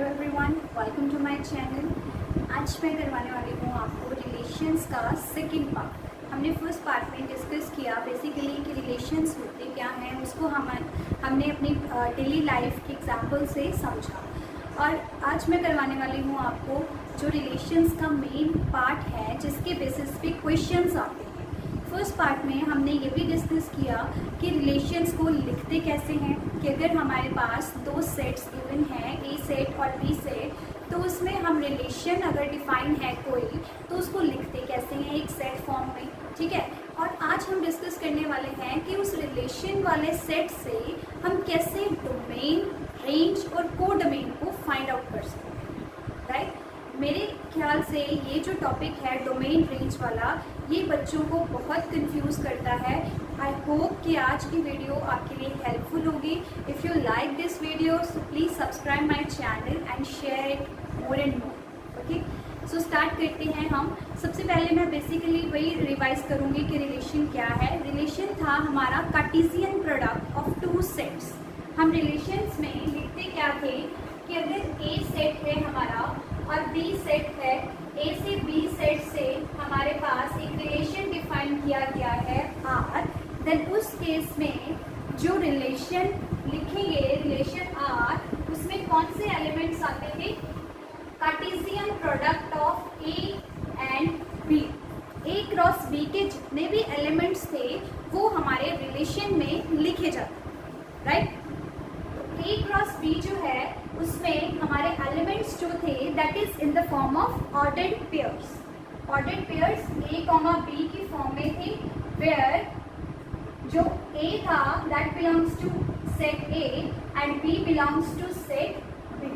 Hello everyone, welcome to my channel. आज मैं करवाने वाली हूँ आपको रिलेशंस का सेकंड पार्ट। हमने फर्स्ट पार्ट में डिस्कस किया बेसिकली कि रिलेशंस होते क्या हैं, उसको हमने अपनी डेली लाइफ के एग्जांपल से समझा। और आज मैं करवाने वाली हूँ आपको जो रिलेशंस का मेन पार्ट है जिसके बेसिस पे क्वेश्चंस आते हैं। फर्स्ट पार्ट में हमने ये भी डिस्कस किया कि रिलेशंस को लिखते कैसे हैं, कि अगर हमारे पास दो सेट्स गिवन हैं, ए सेट और बी सेट, तो उसमें हम रिलेशन अगर डिफाइन है कोई तो उसको लिखते कैसे हैं एक सेट फॉर्म में, ठीक है। और आज हम डिस्कस करने वाले हैं कि उस रिलेशन वाले सेट से हम कैसे डोमेन, रेंज और को डोमेन को फाइंड आउट कर सकते हैं, राइट। मेरे ख्याल से ये जो टॉपिक है डोमेन रेंज वाला, ये बच्चों को बहुत कंफ्यूज करता है। आई होप कि आज की वीडियो आपके लिए हेल्पफुल होगी। If you like this video so please subscribe my channel and share it more and more. Okay, so start करते हैं हम। सबसे पहले मैं बेसिकली वही रिवाइज करूँगी कि रिलेशन क्या है। रिलेशन था हमारा Cartesian product of two sets. हम रिलेशंस में लिखते क्या थे कि अगर ए सेट है हमारा और बी सेट है, ए से बी सेट से हमारे पास एक रिलेशन डिफाइन किया गया है आर, देन उस केस में जो रिलेशन लिखेंगे, रिलेशन आर, उसमें कौन से एलिमेंट्स आते थे? Cartesian product of A and B. A cross B के जितने भी एलिमेंट्स थे वो हमारे रिलेशन में लिखे जाते, राइट। ए क्रॉस बी जो है उसमें हमारे एलिमेंट्स जो थे that is in the form of ordered pairs. Ordered pairs A comma B की फॉर्म में थे, वेयर जो ए था that belongs to set A and B belongs to set B,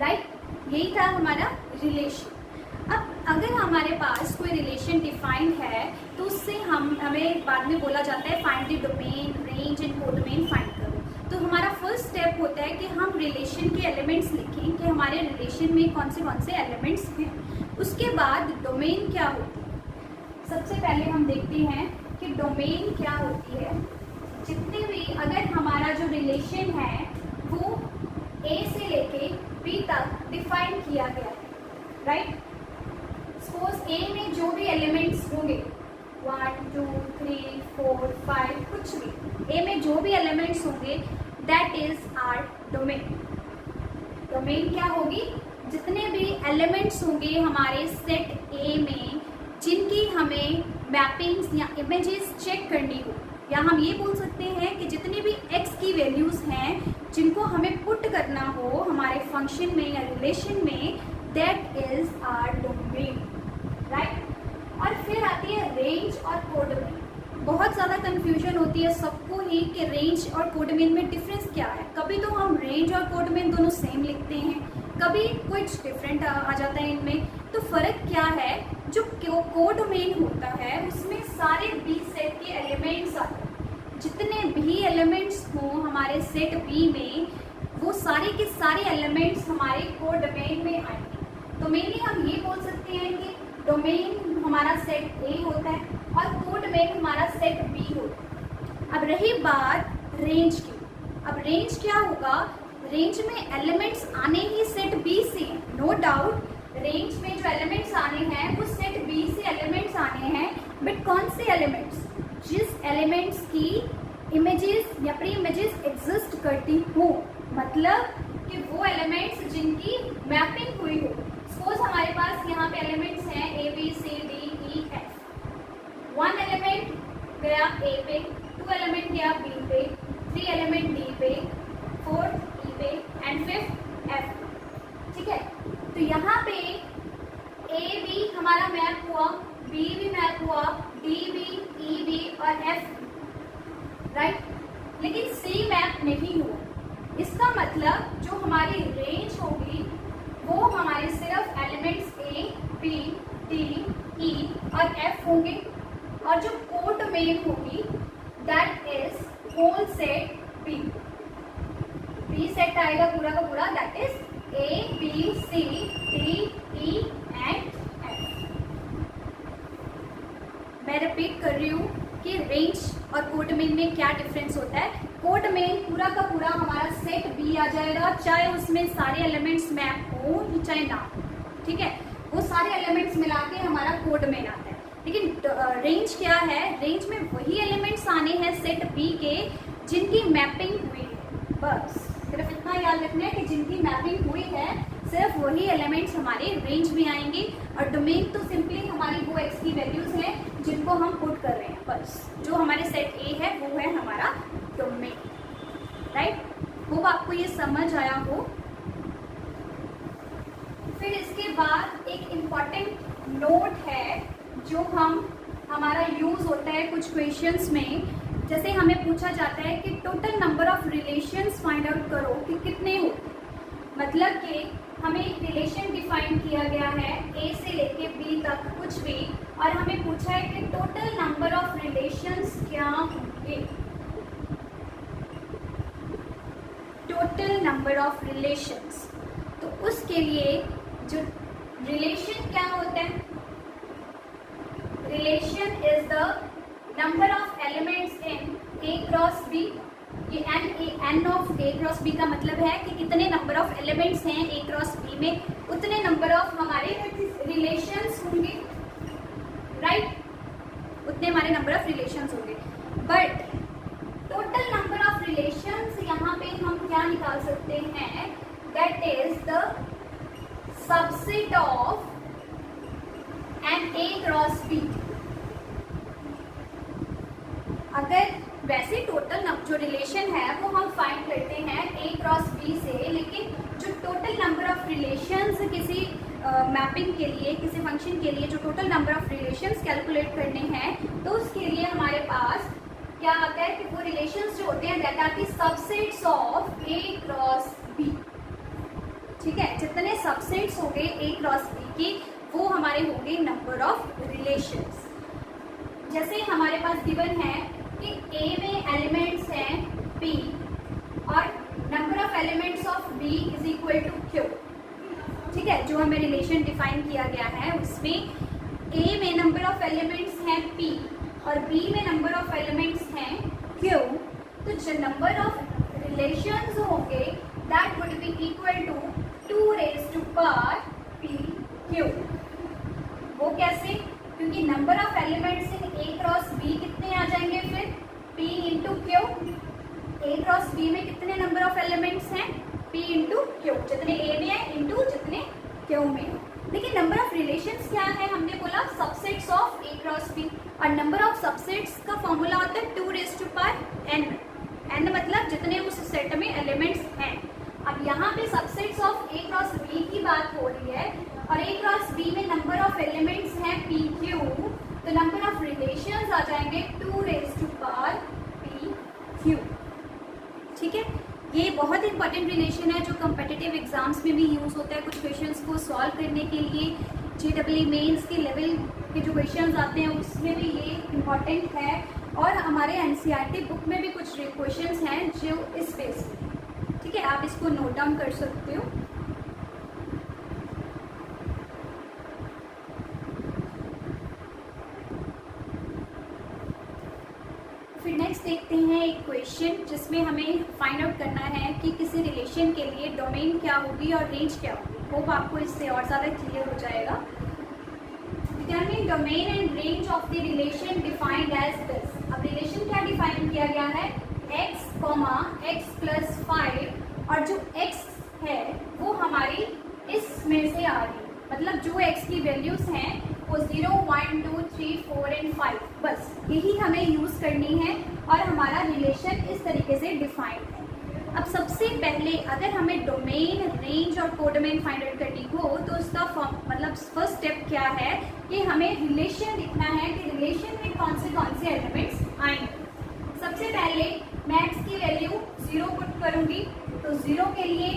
right. यही था हमारा रिलेशन। अब अगर हमारे पास कोई रिलेशन डिफाइंड है तो उससे हमें बाद में बोला जाता है find the domain, range and को डोमेन फाइंड करो। तो हमारा फर्स्ट स्टेप होता है कि हम रिलेशन के एलिमेंट्स लिखें कि हमारे रिलेशन में कौन से एलिमेंट्स हैं। उसके बाद डोमेन क्या होती है। सबसे पहले हम देखते हैं कि डोमेन क्या होती है। जितने भी अगर हमारा जो रिलेशन है वो ए से लेके बी तक डिफाइन किया गया है, राइट। सपोज ए में जो भी एलिमेंट्स होंगे 1 2 3 4 5 कुछ भी ए में जो भी एलिमेंट्स होंगे that is our domain. Domain क्या होगी? जितने भी एलिमेंट्स होंगे हमारे सेट ए में जिनकी हमें मैपिंग्स या इमेजेस चेक करनी हो, या हम ये बोल सकते हैं कि जितनी भी एक्स की वैल्यूज हैं जिनको हमें पुट करना हो हमारे फंक्शन में या रिलेशन में, that is our domain, right. और फिर आती है रेंज और कोडोमेन। बहुत ज़्यादा कन्फ्यूजन होती है सबको ही कि रेंज और कोडोमेन में डिफरेंस क्या है। कभी तो हम रेंज और कोडोमेन दोनों सेम लिखते हैं, कभी कुछ डिफरेंट आ जाता है इनमें। तो फ़र्क क्या है? जो कोडोमेन होता है उसमें सारे बी सेट के एलिमेंट्स आते हैं। जितने भी एलिमेंट्स हों हमारे सेट बी में वो सारे के सारे एलिमेंट्स हमारे कोडोमेन में आएंगे। तो मेनली हम ये बोल सकते हैं कि डोमेन हमारा सेट ए होता है और कोडोमेन हमारा सेट बी होता है। अब रही बात रेंज की। अब रेंज क्या होगा? रेंज में एलिमेंट्स आने ही सेट बी से, नो डाउट। रेंज में जो एलिमेंट्स आने हैं वो सेट बी से एलिमेंट्स आने हैं, बट कौन से एलिमेंट्स? जिस एलिमेंट्स की इमेजेस या प्री इमेजेस एग्जिस्ट करती हो, मतलब कि वो एलिमेंट्स जिनकी मैपिंग हुई हो। सपोज हमारे पास यहाँ पे एलिमेंट्स हैं A B C D E F. 1 element गया ए पे, 2 एलिमेंट गया बी पे, 3 एलिमेंट डी पे, 4 ई पे एंड 5th एफ, ठीक है। तो यहाँ पे ए बी हमारा मैप हुआ, बी भी मैप हुआ, डी बी, ई बी और एफ, राइट। लेकिन सी मैप नहीं हुआ। इसका मतलब जो हमारी रेंज होगी वो हमारे सिर्फ elements A B D E और एफ होंगे, और जो कोडोमेन होगी that is whole set B. B set आएगा पूरा का पूरा, that is A B C D E and F. मैं रिपीट कर रही हूँ कि रेंज और कोडोमेन में क्या डिफरेंस होता है। कोड में पूरा का पूरा हमारा सेट बी आ जाएगा, चाहे उसमें सारे एलिमेंट्स मैप हो चाहे ना हो, ठीक है, वो सारे एलिमेंट्स मिला के हमारा कोड में आता है। लेकिन रेंज क्या है, रेंज में वही एलिमेंट्स आने हैं सेट बी के जिनकी मैपिंग हुई है, बस सिर्फ इतना याद रखना है कि जिनकी मैपिंग हुई है सिर्फ वही एलिमेंट्स हमारे रेंज में आएंगे। और डोमेन तो सिंपली हमारी वो एक्स की वैल्यूज हैं जिनको हम पुट कर रहे हैं, बस जो हमारे सेट ए है वो है हमारा डोमेन, राइट। होप आपको ये समझ आया हो। फिर इसके बाद एक इम्पॉर्टेंट नोट है जो हमारा यूज होता है कुछ क्वेश्चंस में, जैसे हमें पूछा जाता है कि total number of relations find out करो कि कितने हो। मतलब कि हमें एक रिलेशन डिफाइन किया गया है ए से लेके बी तक कुछ भी, और हमें पूछा है कि टोटल नंबर ऑफ रिलेशंस क्या होंगे, टोटल नंबर ऑफ रिलेशंस। तो उसके लिए जो रिलेशन क्या होता है, relation is the number of elements in A cross B. ये N of A cross B का मतलब है कि कितने नंबर ऑफ एलिमेंट्स हैं ए क्रॉस बी में, उतने नंबर ऑफ हमारे रिलेशंस होंगे, राइट, उतने हमारे नंबर ऑफ रिलेशंस होंगे। But total number of relations यहाँ पे हम क्या निकाल सकते हैं, that is the subset of an A cross B. अगर वैसे टोटल जो रिलेशन है वो हम फाइंड करते हैं ए क्रॉस बी से, लेकिन जो टोटल नंबर ऑफ रिलेशंस किसी मैपिंग के लिए, किसी फंक्शन के लिए जो total number of relations calculate करने हैं, तो उसके लिए हमारे पास क्या आता है कि वो रिलेशंस जो होते हैं that are the subsets of A cross B, ठीक है। जितने सबसेट्स हो गए ए क्रॉस बी की वो हमारे होंगे नंबर ऑफ रिलेशंस। जैसे हमारे पास गिवन है कि ए में एलिमेंट्स हैं P और number of elements of B is equal to Q, ठीक है। जो हमें रिलेशन डिफाइन किया गया है उसमें A में नंबर ऑफ एलिमेंट्स हैं P और B में नंबर ऑफ एलिमेंट्स हैं Q, तो जो नंबर ऑफ रिलेशंस होंगे that would be equal to 2 raise to power PQ। वो कैसे, क्योंकि number of elements in A cross B कितने आ जाएंगे फिर P into Q. A cross B में कितने नंबर ऑफ एलिमेंट्स हैं, P इंटू क्यू, जितने ए में है इंटू जितने क्यू में है। लेकिन नंबर ऑफ रिलेशंस क्या है, हमने बोला subsets of A cross B, और नंबर ऑफ सबसेट्स का फॉर्मूला होता है 2 raise to power n। n मतलब जितने उस सेट में एलिमेंट्स हैं। अब यहाँ पे subsets of A cross B की बात हो रही है और ए क्रॉस बी में नंबर ऑफ एलिमेंट्स हैं पी क्यू, तो नंबर ऑफ रिलेशंस आ जाएंगे 2 raise to power P Q, ठीक है। ये बहुत इंपॉर्टेंट रिलेशन है जो कम्पिटिटिव एग्जाम्स में भी यूज़ होता है कुछ क्वेश्चंस को सॉल्व करने के लिए। JEE मेंस के लेवल के जो क्वेश्चंस आते हैं उसमें भी ये इम्पॉर्टेंट है, और हमारे NCERT बुक में भी कुछ क्वेश्चंस हैं जो इस बेस पे, ठीक है, आप इसको नोट डाउन कर सकते हो। फिर नेक्स्ट देखते हैं एक क्वेश्चन जिसमें हमें फाइंड आउट करना है कि किसी रिलेशन के लिए डोमेन क्या होगी और रेंज क्या होगी। होप आपको इससे और ज़्यादा क्लियर हो जाएगा। Determine domain and range of the relation defined as this. अब रिलेशन क्या डिफाइन किया गया है, x, x + 5, और जो x है वो हमारी इसमें से आ रही है, मतलब जो x की वैल्यूज हैं वो 0, 1, 2, 3, 4 और 5, बस यही हमें यूज़ करनी है और हमारा रिलेशन इस तरीके से डिफाइंड है। अब सबसे पहले अगर हमें डोमेन, रेंज और कोडोमेन फाइंड आउट करनी हो तो उसका मतलब फर्स्ट स्टेप क्या है कि हमें रिलेशन लिखना है कि रिलेशन में कौन से एलिमेंट्स आएंगे। सबसे पहले मैं x की वैल्यू 0 पुट करूंगी, तो 0 के लिए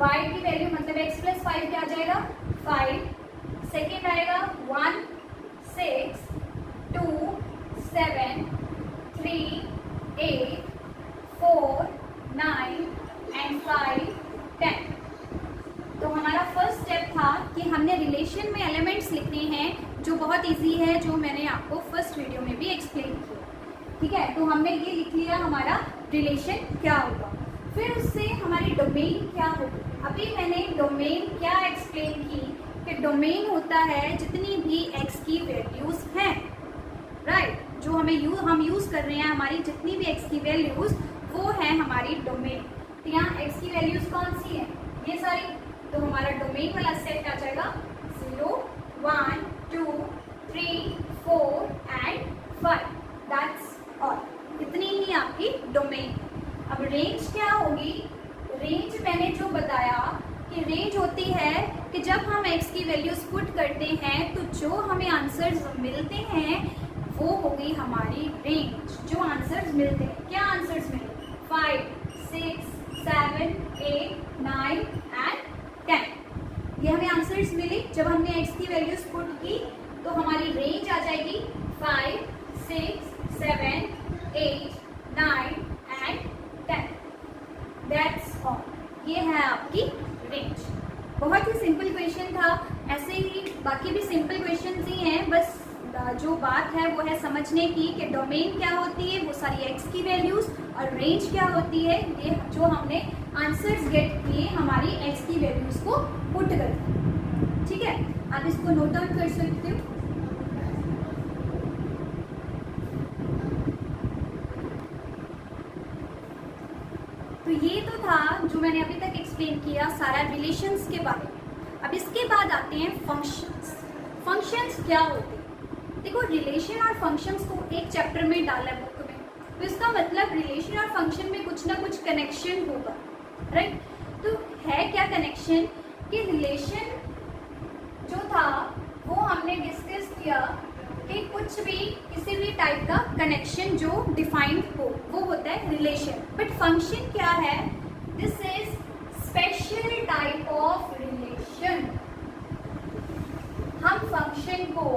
y की वैल्यू मतलब x + 5 क्या आ जाएगा 5, सेकेंड आएगा 1, 6, 2, 7, 3, 8, 4, 9 एंड 5, 10। तो हमारा फर्स्ट स्टेप था कि हमने रिलेशन में एलिमेंट्स लिखने हैं जो बहुत इजी है, जो मैंने आपको फर्स्ट वीडियो में भी एक्सप्लेन किया, ठीक है। तो हमने ये लिख लिया हमारा रिलेशन क्या होगा, फिर उससे हमारी डोमेन क्या होगी। अभी मैंने डोमेन क्या एक्सप्लेन की कि डोमेन होता है जितनी भी x की वैल्यूज हैं, राइट, जो हम यूज कर रहे हैं, हमारी जितनी भी x की वैल्यूज वो है हमारी डोमेन। तो यहाँ x की वैल्यूज कौन सी है, ये सारी, तो हमारा डोमेन वाला सेट आ जाएगा 0 1 2 3 4 एंड 5, दैट्स ऑल, इतनी ही आपकी डोमेन। अब रेंज क्या होगी, रेंज मैंने जो बताया कि रेंज होती है कि जब हम x की वैल्यूज पुट करते हैं तो जो हमें आंसर्स मिलते हैं वो होगी हमारी रेंज। जो आंसर्स मिलते हैं, क्या आंसर्स मिले, 5 6 7 8 9 एंड 10, ये हमें आंसर्स मिले जब हमने x की वैल्यूज पुट की। तो हमारी रेंज आ जाएगी 5 6 7 8 9 एंड 10, दैट्स ऑल, ये है आपकी रेंज। बहुत ही सिंपल क्वेश्चन था, ऐसे ही बाकी भी सिंपल क्वेश्चन ही हैं, बस जो बात है वो है समझने की कि डोमेन क्या होती है, वो सारी x की वैल्यूज, और रेंज क्या होती है, ये जो हमने आंसर्स गेट किए हमारी x की वैल्यूज को पुट करके। ठीक है, आप इसको नोट डाउन कर सकते हो। तो ये तो था जो मैंने अभी तक एक्सप्लेन किया सारा रिलेशंस के बारे में। अब इसके बाद आते हैं फंक्शंस। फंक्शंस क्या होते हैं, देखो रिलेशन और फंक्शंस को एक चैप्टर में डाला है बुक में, तो इसका मतलब रिलेशन और फंक्शन में कुछ ना कुछ कनेक्शन होगा, राइट। तो है क्या कनेक्शन, कि रिलेशन जो था वो हमने डिस्कस किया कि कुछ भी किसी भी टाइप का कनेक्शन जो डिफाइंड हो वो होता है रिलेशन। बट फंक्शन क्या है, this is special type of relation. हम फंक्शन को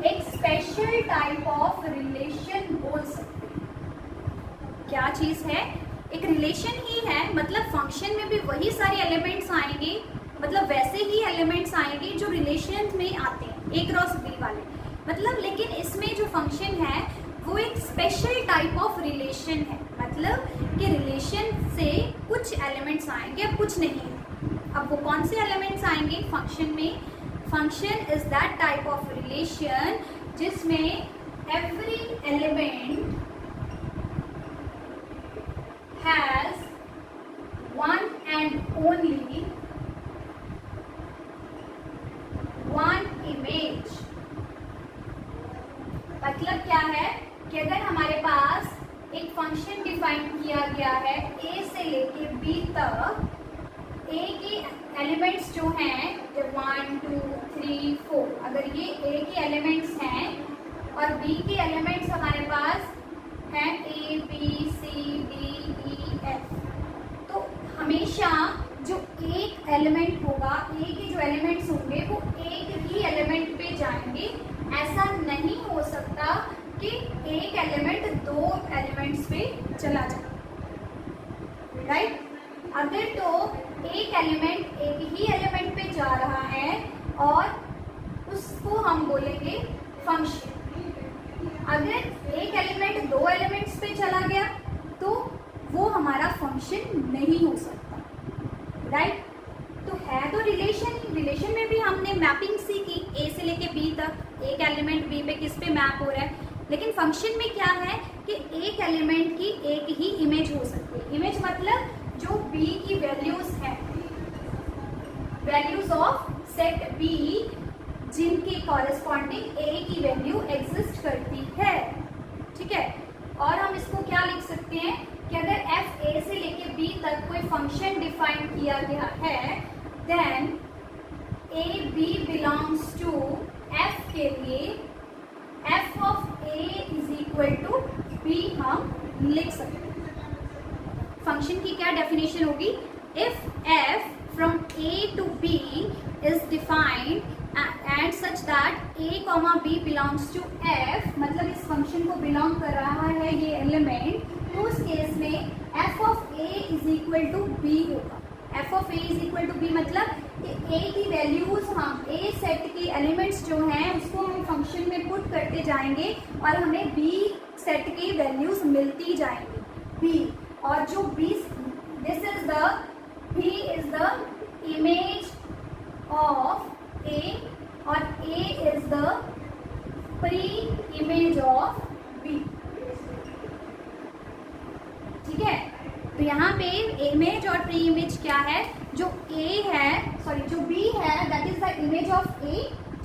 एक स्पेशल टाइप ऑफ रिलेशन बोल सकते हैं। क्या चीज है, एक रिलेशन ही है, मतलब फंक्शन में भी वही सारे एलिमेंट्स आएंगे, मतलब वैसे ही एलिमेंट्स आएंगे जो रिलेशन में आते हैं, ए क्रॉस बी वाले, मतलब लेकिन इसमें जो फंक्शन है वो एक स्पेशल टाइप ऑफ रिलेशन है, मतलब कि रिलेशन से कुछ एलिमेंट्स आएंगे, अब कुछ नहीं। अब वो कौन से एलिमेंट्स आएंगे फंक्शन में, function is that type of relation जिसमें every element has one and only one image. मतलब क्या है कि अगर हमारे पास एक फंक्शन डिफाइन किया गया है a से लेके b तक, a के एलिमेंट्स जो हैं 1 2 3 4, अगर ये a के एलिमेंट्स हैं और b के एलिमेंट्स हमारे पास हैं a b c d e f, तो हमेशा जो एक एलिमेंट होगा, a के जो एलिमेंट्स होंगे वो एक ही एलिमेंट पे जाएंगे। ऐसा नहीं हो सकता कि एक एलिमेंट दो एलिमेंट्स पे चला जाए, राइट। अगर तो एक एलिमेंट एक ही एलिमेंट पे जा रहा है और उसको हम बोलेंगे फंक्शन। अगर एक एलिमेंट दो एलिमेंट्स पे चला गया तो वो हमारा फंक्शन नहीं हो सकता, राइट। तो है तो रिलेशन, रिलेशन में भी हमने मैपिंग सीखी ए से लेके बी तक, एक एलिमेंट बी पे किस पे मैप हो रहा है, लेकिन फंक्शन में क्या है कि एक एलिमेंट की एक ही इमेज हो सकती है। इमेज मतलब जो बी की वैल्यूज हैं, वैल्यूज ऑफ सेट बी जिनके कॉरेस्पॉन्डिंग ए की वैल्यू एग्जिस्ट करती है, ठीक है। और हम इसको क्या लिख सकते हैं कि अगर एफ ए से लेके बी तक कोई फंक्शन डिफाइन किया गया है, then A B belongs to F के लिए F of A is equal to B हम लिख सकते हैं। फंक्शन की क्या डेफिनेशन होगी, if F from A to B is defined and such that A comma B belongs to F, मतलब इस फंक्शन को बिलोंग कर रहा है ये एलिमेंट, तो उस केस में F of A is equal to B होगा। F of A is equal to B मतलब कि ए की वैल्यूज हम ए सेट के एलिमेंट्स जो हैं उसको हम फंक्शन में पुट करते जाएंगे और हमें बी सेट की वैल्यूज मिलती जाएंगी। बी और जो B, this is the B is the image of A और A is the pre image of B। ठीक है, तो यहाँ पे इमेज और प्री इमेज क्या है, जो A है, सॉरी जो B है that is the image of A।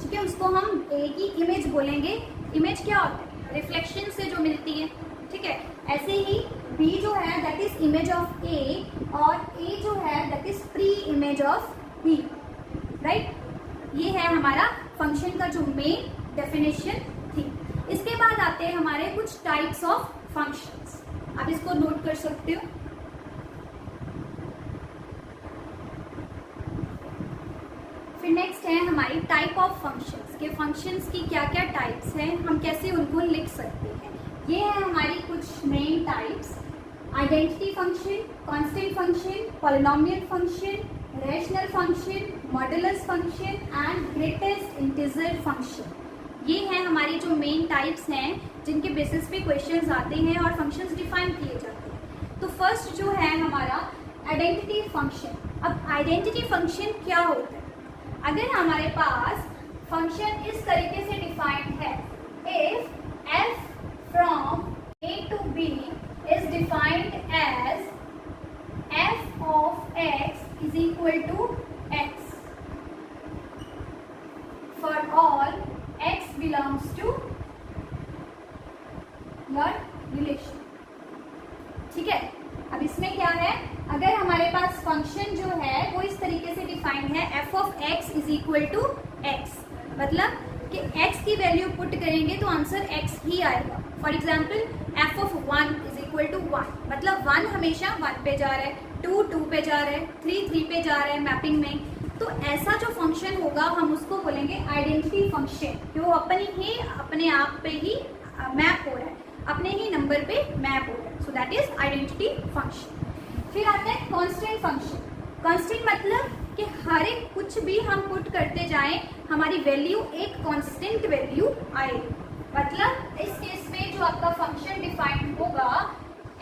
ठीक है, उसको हम A की इमेज बोलेंगे। इमेज क्या होता है, रिफ्लेक्शन से जो मिलती है। ठीक है, ऐसे ही B जो है that is image of A और A जो है that is pre image of B। Right, ये है हमारा फंक्शन का जो मेन डेफिनेशन थी। इसके बाद आते हैं हमारे कुछ टाइप्स ऑफ फंक्शंस, आप इसको नोट कर सकते हो। फिर नेक्स्ट है हमारी टाइप ऑफ फंक्शंस, के फंक्शंस की क्या क्या टाइप्स हैं, हम कैसे उनको लिख सकते हैं। ये है हमारी कुछ main types: identity function, constant function, polynomial function, rational function, modulus function and greatest integer function. ये हैं हमारी जो मेन टाइप्स हैं जिनके बेसिस पे क्वेश्चंस आते हैं और फंक्शंस डिफाइन किए जाते हैं। तो फर्स्ट जो है हमारा आइडेंटिटी फंक्शन। अब आइडेंटिटी फंक्शन क्या होता है, अगर हमारे पास फंक्शन इस तरीके से डिफाइंड है, if f from a to b is defined as f of x is equal to x for all x belongs to your relation। ठीक है, अब इसमें क्या है, अगर हमारे पास फंक्शन जो है वो इस तरीके से डिफाइंड है f of x is equal to x, मतलब कि x की वैल्यू पुट करेंगे तो आंसर x ही आएगा। For example f of 1 is equal to 1, मतलब 1 हमेशा 1 पे जा रहा है, 2 2 पे जा रहा है, 3 3 पे जा रहा है मैपिंग में। तो ऐसा जो फंक्शन होगा हम उसको बोलेंगे आइडेंटिटी फंक्शन, कि वो अपने आप पे ही मैप हो रहा है, अपने ही नंबर पे मैप हो रहा है। So that is identity function. फिर आता है कांस्टेंट फंक्शन। कांस्टेंट मतलब कि हर एक कुछ भी हम पुट करते जाएं हमारी वैल्यू एक कांस्टेंट वैल्यू आएगी। मतलब इस केस में जो आपका फंक्शन डिफाइंड होगा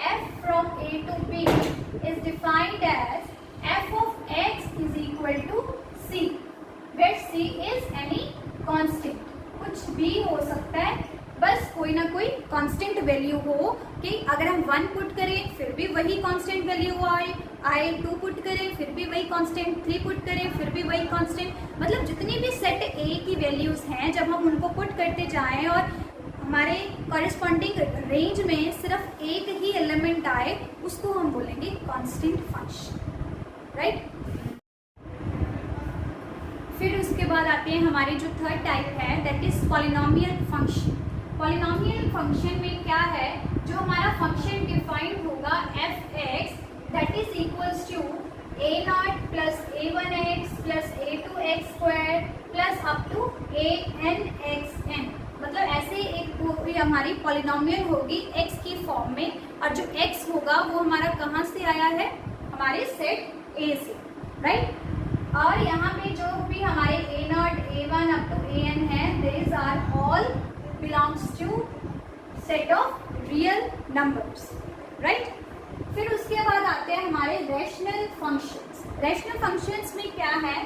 f from a to b is defined as f of x is equal to c, where c is any constant। कुछ भी हो सकता है, बस कोई ना कोई कांस्टेंट वैल्यू हो, कि अगर हम 1 पुट करें फिर भी वही कांस्टेंट वैल्यू आए, 2 पुट करें फिर भी वही कांस्टेंट, 3 पुट करें फिर भी वही कांस्टेंट। मतलब जितनी भी सेट ए की वैल्यूज हैं जब हम उनको पुट करते जाएं और हमारे कॉरेस्पॉन्डिंग रेंज में सिर्फ एक ही एलिमेंट आए, उसको हम बोलेंगे कांस्टेंट फंक्शन। राइट, फिर उसके बाद आते हैं हमारे जो थर्ड टाइप है that is polynomial function. Polynomial function में क्या है, जो हमारा फंक्शन डिफाइंड होगा f(x) that is equals to a0 plus a1x plus a2x square plus up to anxn। मतलब ऐसे एक कोई हमारी पॉलिनोमियल होगी x की फॉर्म में, और जो x होगा वो हमारा कहाँ से आया है, हमारे सेट A से। राइट, और यहाँ पे जो भी हमारे a0 a1 up to an है, these are all belongs to set of real numbers। Right, फिर उसके बाद आते हैं हमारे रैशनल फंक्शंस। रैशनल फंक्शंस में क्या है,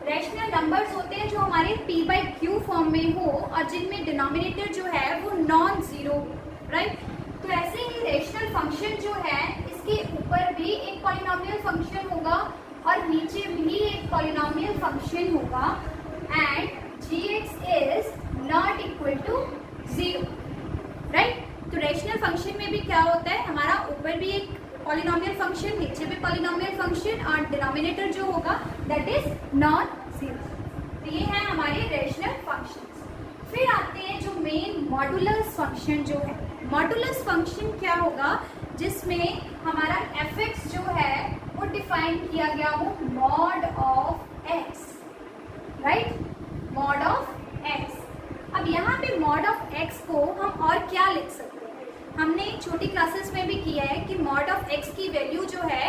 रैशनल नंबर्स होते हैं जो हमारे p/q फॉर्म में हो और जिनमें डिनोमिनेटर जो है वो नॉन जीरो हो। राइट, तो ऐसे ही रैशनल फंक्शन जो है इसके ऊपर भी एक पॉलिनोमियल फंक्शन होगा और नीचे भी एक पॉलिनोमियल फंक्शन होगा, and gx is not equal to 0। Right, तो रैशनल फंक्शन में भी क्या होता है, हमारा ऊपर भी एक पॉलिनोमियल फंक्शन, नीचे भी पॉलिनोमियल फंक्शन, और डिनोमिनेटर जो होगा दैट इज नॉन जीरो। तो ये है हमारे रैशनल फंक्शंस। फिर आते हैं जो मेन मॉडुलस फंक्शन जो है। मॉडुलस फंक्शन क्या होगा, जिसमें हमारा f(x) जो है वो डिफाइन किया गया हो mod of x। Right, mod of x। अब यहाँ पे मॉड ऑफ x को हम और क्या लिख सकते हैं, हमने छोटी क्लासेस में भी किया है कि मॉड ऑफ x की वैल्यू जो है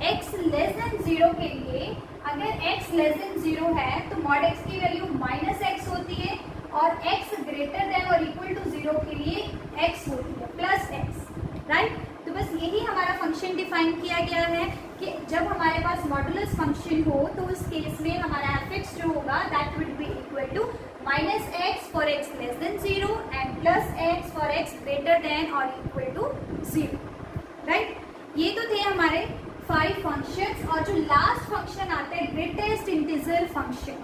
x लेस देन 0 के लिए, अगर x लेस देन 0 है तो मॉड x की वैल्यू -x होती है, और x ग्रेटर देन और इक्वल टू 0 के लिए x होती है +x। राइट, तो बस यही हमारा फंक्शन डिफाइन किया गया है कि जब हमारे पास मॉडुलस फंक्शन हो तो उस केस में हमारा एफ जो होगा that will be equal to -x for x less than 0 and +x for x greater than और इक्वल टू 0, राइट। ये तो थे हमारे 5 फंक्शंस। और जो लास्ट फंक्शन आता है ग्रेटेस्ट इंटीजर फंक्शन,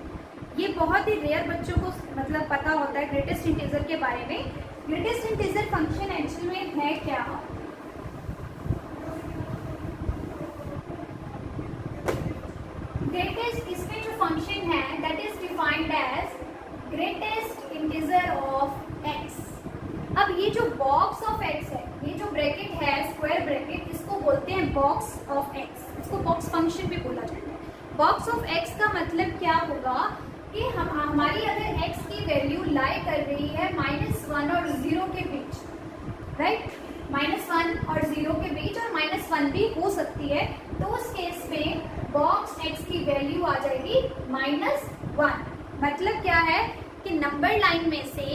ये बहुत ही रेयर बच्चों को मतलब पता होता है ग्रेटेस्ट इंटीजर के बारे में। ग्रेटेस्ट इंटीजर फंक्शन एक्चुअल में है क्या? ग्रेटेस्ट, इसमें जो फंक्शन है that is defined as greatest integer of x। अब ये जो बॉक्स ऑफ x है, ये जो ब्रैकेट है स्क्वायर ब्रैकेट, इसको बोलते हैं बॉक्स ऑफ x। इसको बॉक्स फंक्शन भी बोला जाता है। बॉक्स ऑफ x का मतलब क्या होगा कि हमारी अगर x की वैल्यू लाई कर रही है -1 और 0 के बीच, राइट, -1 और 0 के बीच, और -1 भी हो सकती है, तो उस केस में बॉक्स x की वैल्यू आ जाएगी -1। मतलब क्या है कि नंबर लाइन में से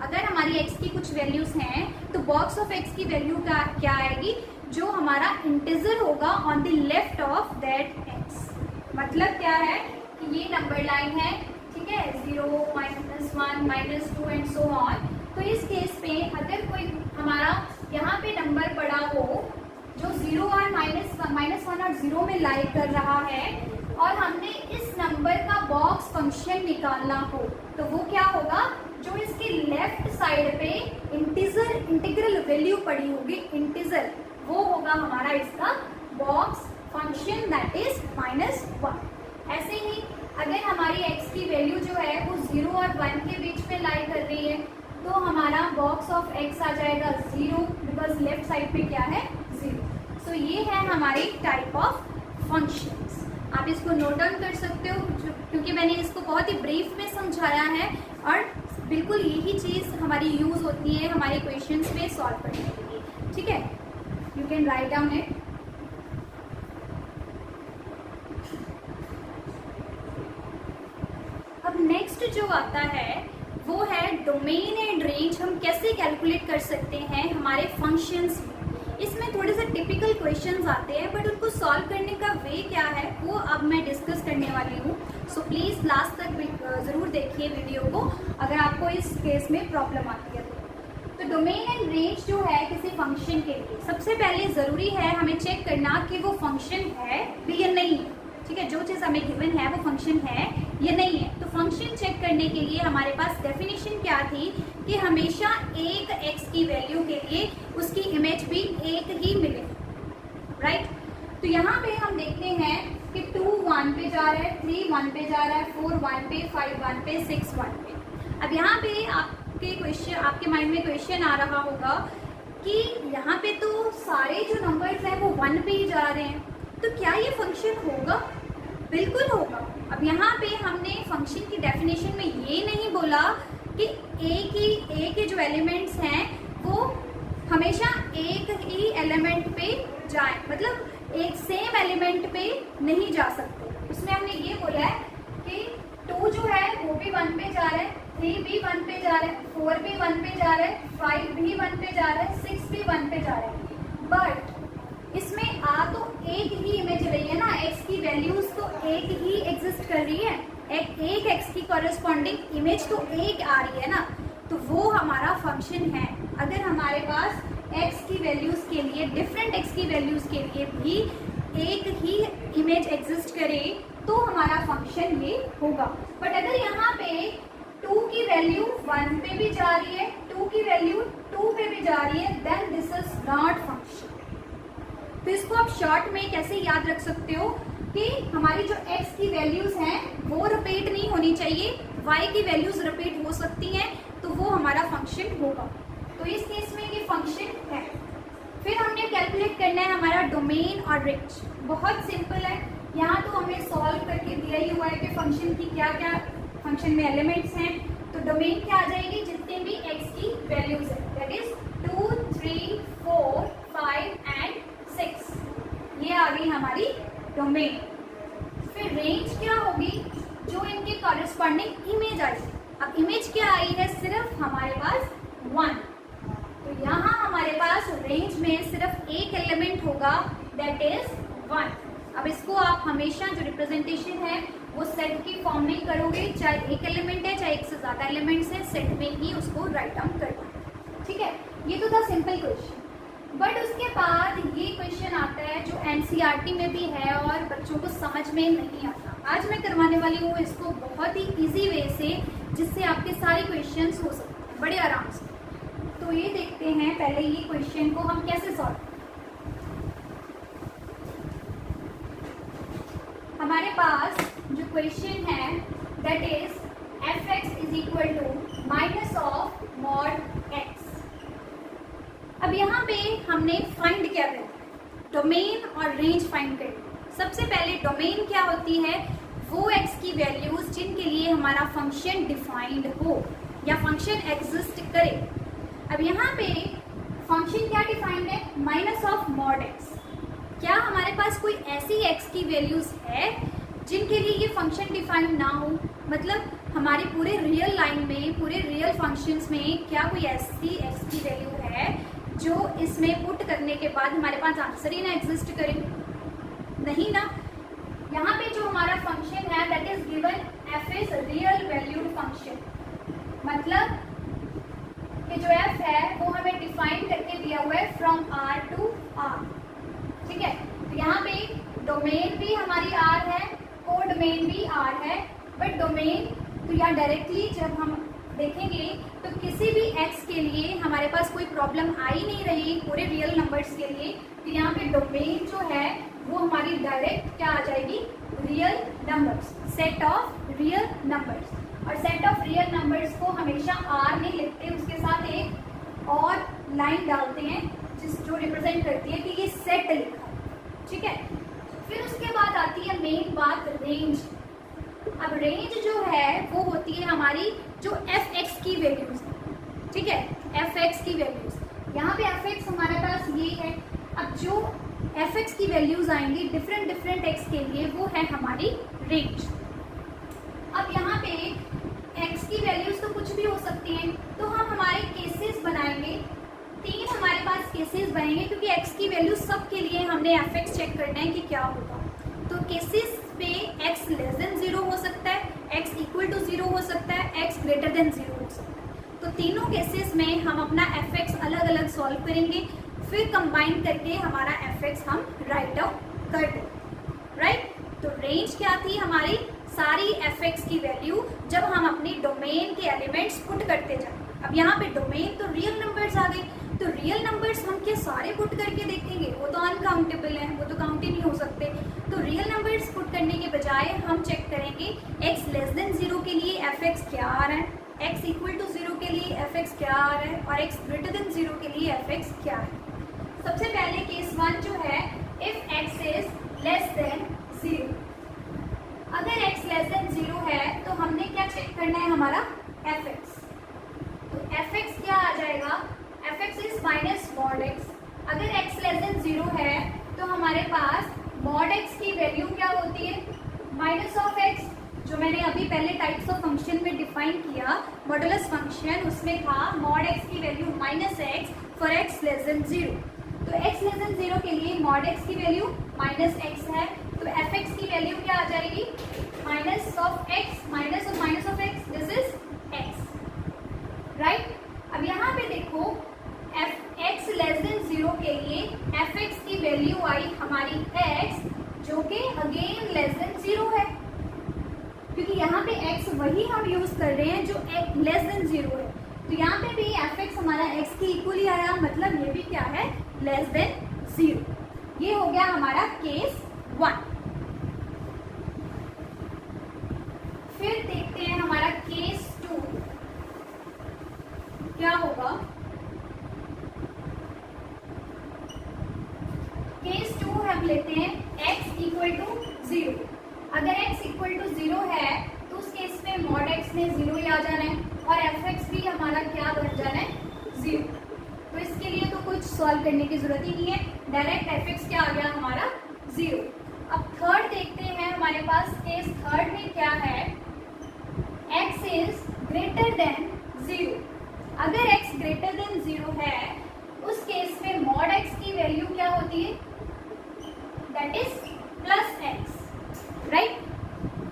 अगर हमारी x की कुछ वैल्यूज हैं तो बॉक्स ऑफ x की वैल्यू क्या आएगी? जो हमारा इंटीजर होगा on the left of that x। मतलब क्या है कि ये नंबर लाइन है, ठीक है, 0, -1, -2 एंड सो ऑन। तो इस केस में अगर कोई हमारा यहाँ पे नंबर पड़ा हो जो 0 और -1 और 0 में लाई कर रहा है और हमने इस नंबर का बॉक्स फंक्शन निकालना हो, तो वो क्या होगा? जो इसके लेफ्ट साइड पे इंटीग्रल वैल्यू पड़ी होगी, इंटीजर, वो होगा हमारा इसका बॉक्स फंक्शन दैट इज -1। ऐसे ही अगर हमारी x की वैल्यू जो है वो 0 और 1 के बीच में लाई कर रही है तो हमारा बॉक्स ऑफ x आ जाएगा 0, बिकॉज लेफ्ट साइड पे क्या है? 0। सो ये है हमारी टाइप ऑफ फंक्शंस। आप इसको नोट डाउन कर सकते हो क्योंकि मैंने इसको बहुत ही ब्रीफ में समझाया है और बिल्कुल यही चीज़ हमारी यूज़ होती है हमारे क्वेश्चंस में सॉल्व करने के लिए, ठीक है। You can write down it. अब नेक्स्ट जो आता है वो है डोमेन एंड रेंज। हम कैसे कैलकुलेट कर सकते हैं हमारे फंक्शंस में। इसमें थोड़े से टिपिकल क्वेश्चंस आते हैं बट उनको सॉल्व करने का वे क्या है वो अब मैं डिस्कस करने वाली हूँ। सो प्लीज़ लास्ट तक ज़रूर देखिए वीडियो को अगर आपको इस केस में प्रॉब्लम आती है तो डोमेन एंड रेंज जो है किसी फंक्शन के लिए सबसे पहले ज़रूरी है हमें चेक करना कि वो फंक्शन है भी या नहीं है, ठीक है। जो चीज़ हमें गिवन है वो फंक्शन है या नहीं है। तो फंक्शन चेक करने के लिए हमारे पास डेफिनेशन क्या थी कि हमेशा एक x की वैल्यू के लिए उसकी इमेज भी एक ही मिले, राइट। तो यहाँ पे हम देखते हैं कि 2 1 पे जा रहा है, 3 1 पे जा रहा है, 4 1 पे, 5 1 पे, 6 1 पे। अब यहाँ पे आपके माइंड में क्वेश्चन आ रहा होगा कि यहाँ पे तो सारे जो नंबर्स हैं वो 1 पे ही जा रहे हैं, तो क्या ये फंक्शन होगा? बिल्कुल होगा। अब यहाँ पे हमने फंक्शन की डेफिनेशन में ये नहीं बोला कि ए के जो एलिमेंट्स हैं वो हमेशा एक ही एलिमेंट पे जाएं, मतलब एक सेम एलिमेंट पे नहीं जा सकते। उसमें हमने ये बोला है कि 2 जो है वो भी 1 पे जा रहा है, 3 भी 1 पे जा रहा है, 4 भी 1 पे जा रहा है, 5 भी 1 पे जा रहा है, 6 भी 1 पे जा रहा है। बट इसमें आ तो एक ही इमेज रही है ना, x की वैल्यूज तो एक ही एग्जिस्ट कर रही है, एक x की कॉरेस्पॉन्डिंग इमेज तो एक आ रही है ना, तो वो हमारा फंक्शन है। अगर हमारे पास x की वैल्यूज के लिए डिफरेंट x की वैल्यूज के लिए भी एक ही इमेज एग्जिस्ट करे तो हमारा फंक्शन ये होगा। बट अगर यहाँ पे 2 की वैल्यू 1 पे भी जा रही है, 2 की वैल्यू 2 पे भी जा रही है, then this is not function. तो इसको आप शॉर्ट में कैसे याद रख सकते हो कि हमारी जो x की वैल्यूज हैं वो रिपीट नहीं होनी चाहिए, y की वैल्यूज रिपीट हो सकती हैं, तो वो हमारा फंक्शन होगा। तो इस केस में ये फंक्शन है। फिर हमने कैलकुलेट करना है हमारा डोमेन और रेंज। बहुत सिंपल है, यहाँ तो हमें सॉल्व करके दिया ही हुआ है कि फंक्शन की क्या क्या फंक्शन में एलिमेंट्स हैं। तो डोमेन क्या आ जाएगी? जितने भी x की वैल्यूज है, दैट इज 2 3 4 5 एंड 6, ये आ गई हमारी डोमेन। फिर रेंज क्या होगी? जो इनके कॉरेस्पॉन्डिंग इमेज आई। अब इमेज क्या आई है? सिर्फ हमारे पास 1। तो यहाँ हमारे पास रेंज में सिर्फ एक एलिमेंट होगा दैट इज 1। अब इसको आप हमेशा जो रिप्रेजेंटेशन है वो सेट की फॉर्म में करोगे, चाहे एक एलिमेंट है चाहे एक से ज़्यादा एलिमेंट्स है, सेट में ही उसको राइट डाउन करना है। ठीक है, ये तो था सिंपल क्वेश्चन। बट उसके बाद ये क्वेश्चन आता है जो एनसीईआरटी में भी है और बच्चों को समझ में नहीं आता। आज मैं करवाने वाली हूँ इसको बहुत ही इजी वे से, जिससे आपके सारे क्वेश्चंस हो सकते हैं बड़े आराम से। तो ये देखते हैं पहले ये क्वेश्चन को हम कैसे सॉल्व करें। हमारे पास जो क्वेश्चन है that is fx is equal to minus of mod x। अब यहाँ पे हमने फाइंड क्या करना है, डोमेन और रेंज फाइंड करना। सबसे पहले डोमेन क्या होती है, वो x की वैल्यूज जिनके लिए हमारा फंक्शन डिफाइंड हो या फंक्शन एग्जिस्ट करे। अब यहाँ पे फंक्शन क्या डिफाइंड है, माइनस ऑफ मॉड x। क्या हमारे पास कोई ऐसी x की वैल्यूज है जिनके लिए ये फंक्शन डिफाइंड ना हो, मतलब हमारे पूरे रियल लाइन में, पूरे रियल फंक्शंस में क्या कोई ऐसी x की वैल्यू है जो इसमें पुट करने के बाद हमारे पास आंसर ही ना एग्जिस्ट करे? नहीं ना। यहाँ पे जो हमारा फंक्शन है that is given f is real valued function, मतलब कि जो f है वो हमें डिफाइन करके दिया हुआ है फ्रॉम r टू r। ठीक है, तो यहाँ पे डोमेन भी हमारी r है, कोडोमेन भी r है, बट डोमेन तो यहाँ डायरेक्टली जब हम देखेंगे तो किसी भी x के लिए हमारे पास कोई प्रॉब्लम आ ही नहीं रही पूरे रियल नंबर्स के लिए। तो यहाँ पे डोमेन जो है वो हमारी डायरेक्ट क्या आ जाएगी, real numbers, set of real numbers. और सेट ऑफ रियल नंबर्स को हमेशा r नहीं लिखते, उसके साथ एक और लाइन डालते हैं जो रिप्रेजेंट करती है कि ये सेट लिखा है। ठीक है, फिर उसके बाद आती है मेन बात, रेंज। अब रेंज जो है वो होती है हमारी जो fx की वैल्यूज है। ठीक है, fx की वैल्यूज, यहाँ पे fx हमारे पास ये है। अब जो fx की वैल्यूज आएंगी डिफरेंट x के लिए वो है हमारी रेंज। अब यहाँ पे x की वैल्यूज तो कुछ भी हो सकती हैं, तो हम हमारे केसेस बनाएंगे। 3 हमारे पास केसेस बनेंगे क्योंकि x की वैल्यू सब के लिए हमने fx चेक करना है कि क्या होगा। तो केसेस पे x लेस देन 0 हो सकता है, x इक्वल टू 0 हो सकता है, x ग्रेटर देन 0 हो सकता है। तो तीनों केसेस में हम अपना fx अलग अलग सॉल्व करेंगे, फिर कंबाइन करके हमारा fx हम राइट आउट कर देंगे। राइट, तो रेंज क्या थी हमारी, सारी fx की वैल्यू जब हम अपनी डोमेन के एलिमेंट्स पुट करते जाएं। अब यहाँ पे डोमेन तो रियल नंबर्स आ गए, तो रियल नंबर्स हम क्या सारे पुट करके देखेंगे, वो तो अनकाउंटेबल हैं, वो तो काउंट ही नहीं हो सकते। तो रियल नंबर्स पुट करने के बजाय हम चेक करेंगे x लेस देन 0 के लिए fx क्या आ रहा है, x इक्वल टू 0 के लिए fx क्या आ रहा है और x ग्रेटर देन 0 के लिए fx क्या है। सबसे पहले केस 1 जो है, if x is less than 0। अगर x लेस देन 0 है तो हमने क्या चेक करना है, हमारा fx। तो fx क्या आ जाएगा, fx is minus mod x। अगर x लेस देन 0 है तो हमारे पास मॉड x की वैल्यू क्या होती है, माइनस ऑफ x, जो मैंने अभी पहले टाइप्स ऑफ फंक्शन में डिफाइन किया मॉडुलस फंक्शन, उसमें था मॉड x की value minus x for x less than 0। तो x लेस देन 0 के लिए मॉड x की वैल्यू माइनस x है, तो fx की वैल्यू क्या आ जाएगी, minus of x, minus of x, this is x। Right, अब यहाँ पे देखो x लेस देन 0 के लिए fx की वैल्यू आई हमारी x, जो कि अगेन लेस देन 0 है, क्योंकि यहाँ पे x वही हम यूज कर रहे हैं जो लेस देन 0 है। तो यहाँ पे भी fx हमारा x की इक्वली आया, मतलब ये भी क्या है, लेस देन 0। ये हो गया हमारा केस 1। फिर देखते हैं हमारा केस 2 क्या होगा। केस 2 हम लेते हैं x इक्वल टू 0। अगर x इक्वल टू 0 है तो उस केस में मॉड x में 0 ही आ जाना है और fx भी हमारा क्या बन जाना है, 0। तो इसके लिए तो कुछ सॉल्व करने की जरूरत ही नहीं है, डायरेक्ट fx क्या आ गया हमारा, 0। अब थर्ड देखते हैं, हमारे पास केस थर्ड में क्या है, x इज ग्रेटर देन 0। अगर x ग्रेटर देन 0 है उस केस में मॉड x की वैल्यू क्या होती है, that is plus x, right.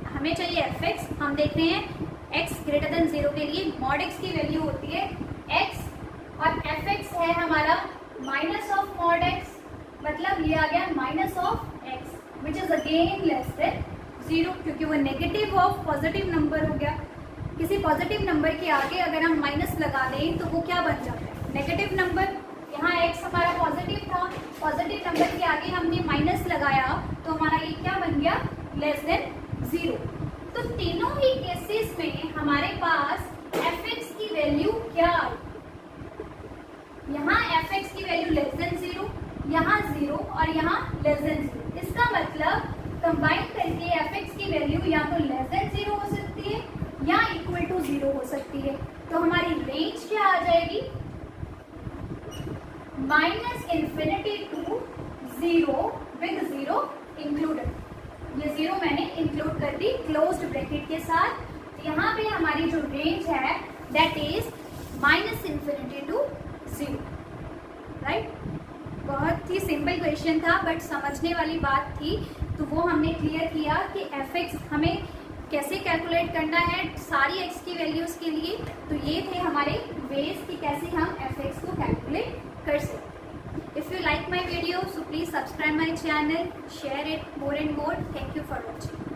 हमें चाहिए एफ एक्स, हम देख रहे हैं x ग्रेटर देन 0 के लिए मॉड x की वैल्यू होती है x और एफ एक्स है हमारा माइनस ऑफ मॉड x, मतलब ये आ गया minus of x which is again less than 0, क्योंकि वो नेगेटिव ऑफ पॉजिटिव नंबर हो गया। किसी पॉजिटिव नंबर के आगे अगर हम माइनस लगा दें तो वो क्या बन जाता है, नेगेटिव नंबर। यहाँ x हमारा पॉजिटिव था, पॉजिटिव नंबर के आगे हमने माइनस लगाया तो हमारा ये क्या बन गया, लेस देन 0। तो तीनों ही केसेस में हमारे पास fx की वैल्यू क्या आई, यहाँ fx की वैल्यू लेस देन 0, यहाँ 0 और यहाँ लेस देन 0। इसका मतलब कंबाइन करके fx की वैल्यू या तो लेस देन 0 हो सकती है या इक्वल टू 0 हो सकती है। तो हमारी रेंज क्या आ जाएगी, -∞ टू 0 विद 0 इंक्लूडेड। ये 0 मैंने इंक्लूड कर दी क्लोज्ड ब्रैकेट के साथ। यहाँ पे हमारी जो रेंज है दैट इज -∞ टू 0, राइट। बहुत ही सिंपल क्वेश्चन था बट समझने वाली बात थी, तो वो हमने क्लियर किया कि fx हमें कैसे कैलकुलेट करना है सारी x की वैल्यूज के लिए। तो ये थे हमारे वेज कि कैसे हम fx को कैलकुलेट कर सकते। If you like my video, so please subscribe my channel, share it more and more. Thank you for watching.